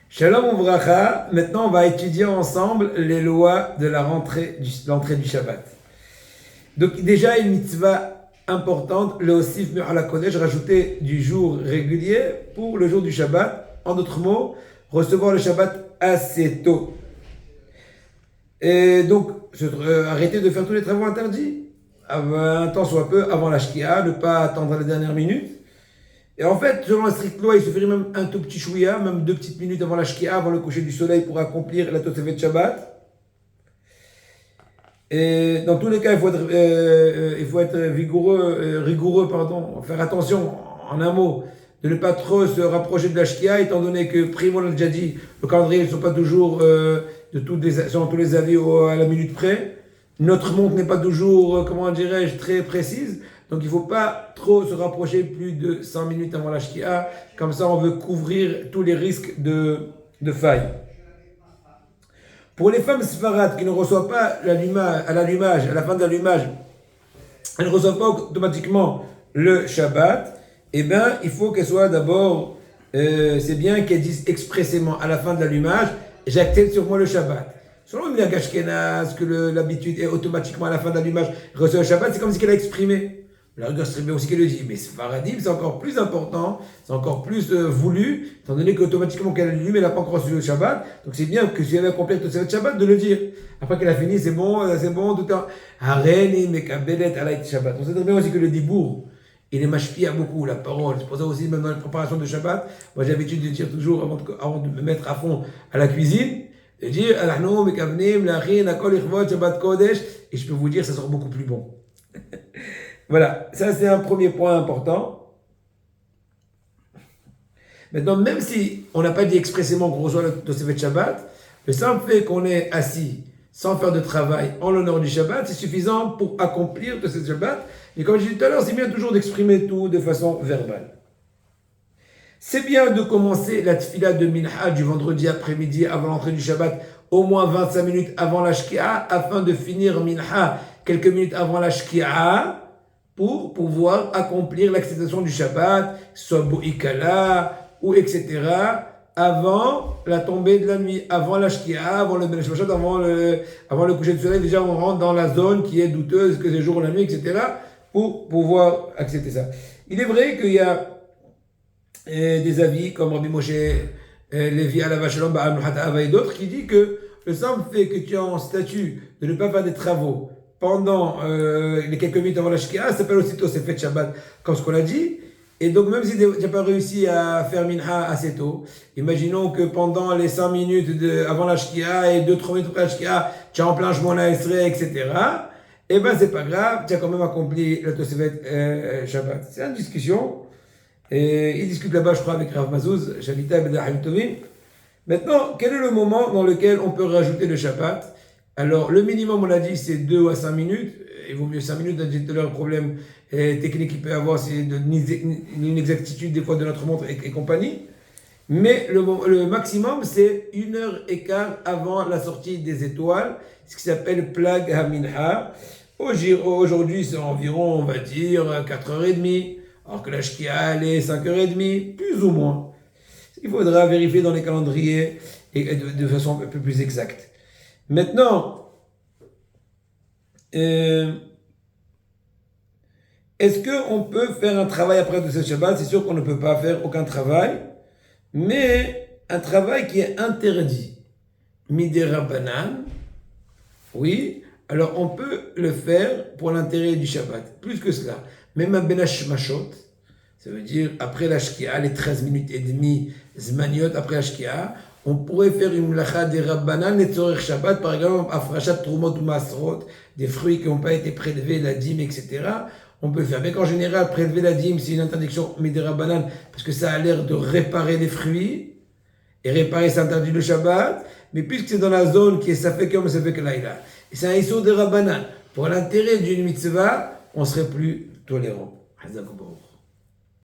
Shalom Ouvracha, maintenant on va étudier ensemble les lois de l'entrée du Shabbat. Donc déjà une mitzvah importante, le Osif Mu'ala Kodesh, rajouter du jour régulier pour le jour du Shabbat. En d'autres mots, recevoir le Shabbat assez tôt. Et donc, arrêter de faire tous les travaux interdits, un temps soit peu avant la Shkia, ne pas attendre la dernière minute. Et en fait, selon la stricte loi, il suffirait même un tout petit chouïa, même 2 petites minutes avant la Shkia, avant le coucher du soleil pour accomplir la Tosefet Shabbat. Et dans tous les cas, il faut être rigoureux, faire attention, en un mot, de ne pas trop se rapprocher de la Shkia, étant donné que, primo, on l'a déjà dit, le calendrier ne sont pas toujours, selon tous les avis, à la minute près. Notre montre n'est pas toujours, très précise. Donc il ne faut pas trop se rapprocher plus de 100 minutes avant la Shkia. Comme ça, on veut couvrir tous les risques de faille. Pour les femmes sfarades qui ne reçoivent pas à la fin de l'allumage, elles ne reçoivent pas automatiquement le Shabbat, eh bien, il faut qu'elles soient d'abord, c'est bien qu'elles disent expressément à la fin de l'allumage, j'accepte sur moi le Shabbat. Selon le Ashkenaz, que l'habitude est automatiquement à la fin de l'allumage, reçoit le Shabbat, c'est comme si qu'elle a exprimé. La rigueur serait bien aussi qu'elle le dit, mais Sfaradim, c'est encore plus important, c'est encore plus voulu, étant donné qu'automatiquement qu'elle allume, elle n'a pas encore reçu le Shabbat, donc c'est bien que si elle a accompli tout le Shabbat, de le dire. Après qu'elle a fini, c'est bon, tout le temps. Areni, mekabelet, alayt Shabbat. On sait très bien aussi que le dibour, il est mashpia beaucoup, la parole. C'est pour ça aussi, même dans les préparations de Shabbat, moi j'ai l'habitude de dire toujours, avant de me mettre à fond à la cuisine, de dire, alahnou, mekavnim, lachin, akol, ichvot, Shabbat Kodesh, et je peux vous dire, ça sera beaucoup plus bon. Voilà, ça c'est un premier point important. Maintenant, même si on n'a pas dit expressément qu'on reçoit le Tosefet Shabbat, le simple fait qu'on est assis sans faire de travail en l'honneur du Shabbat, c'est suffisant pour accomplir le Tosefet Shabbat. Et comme je disais tout à l'heure, c'est bien toujours d'exprimer tout de façon verbale. C'est bien de commencer la tfila de Minha du vendredi après-midi avant l'entrée du Shabbat, au moins 25 minutes avant la Shkia, afin de finir Minha quelques minutes avant la Shkia, pour pouvoir accomplir l'acceptation du Shabbat, soit Bo'ikala, ou etc., avant la tombée de la nuit, avant la Shkia, avant le Ben Shabbat, avant le coucher du soleil. Déjà, on rentre dans la zone qui est douteuse, que c'est jour ou la nuit, etc., pour pouvoir accepter ça. Il est vrai qu'il y a des avis, comme Rabbi Moshe Levi Alav Shalom Ba'al Nuhat Ava et d'autres, qui dit que le simple fait que tu es en statut de ne pas faire des travaux pendant les quelques minutes avant la Shkia, ça s'appelle aussitôt c'est fait Shabbat, comme ce qu'on a dit. Et donc, même si tu n'as pas réussi à faire Minha assez tôt, imaginons que pendant les 5 minutes avant la Shkia et 2-3 minutes après la Shkia, tu es en plein Shmona Esrei, etc., eh ben, c'est pas grave, tu as quand même accompli le Tosefet Shabbat. C'est une discussion. Et il discute là-bas, je crois, avec Rav Mazouz, Shalita et Bedahim Tovim. Maintenant, quel est le moment dans lequel on peut rajouter le Shabbat? Alors, le minimum, on l'a dit, c'est 2 à 5 minutes. Il vaut mieux 5 minutes, on a dit tout à l'heure, le problème technique qu'il peut y avoir, c'est une inexactitude des fois de notre montre et compagnie. Mais le maximum, c'est 1h15 avant la sortie des étoiles, ce qui s'appelle Plag HaMinha. Aujourd'hui, c'est environ, on va dire, 4h30, alors que la Shkia, elle est 5h30, plus ou moins. Il faudra vérifier dans les calendriers et de façon un peu plus exacte. Maintenant, est-ce qu'on peut faire un travail après de ce Shabbat? C'est sûr qu'on ne peut pas faire aucun travail, mais un travail qui est interdit. Midera Banan, oui, alors on peut le faire pour l'intérêt du Shabbat. Plus que cela, même un Benash Mashot, ça veut dire après la Shkia, les 13 minutes et demie, Zmaniot après la Shkia, on pourrait faire une mlacha des Rabbanan et Tzorech Shabbat, par exemple, Afrachat Trumot ou Masrot, des fruits qui n'ont pas été prélevés, la dîme, etc. On peut le faire. Mais qu'en général, prélever la dîme, c'est une interdiction, mais des Rabbanan, parce que ça a l'air de réparer les fruits, et réparer, c'est interdit le Shabbat, mais puisque c'est dans la zone qui est Safek Yom, Safek Laïla, et c'est un issur des Rabbanan, pour l'intérêt d'une mitzvah, on serait plus tolérant.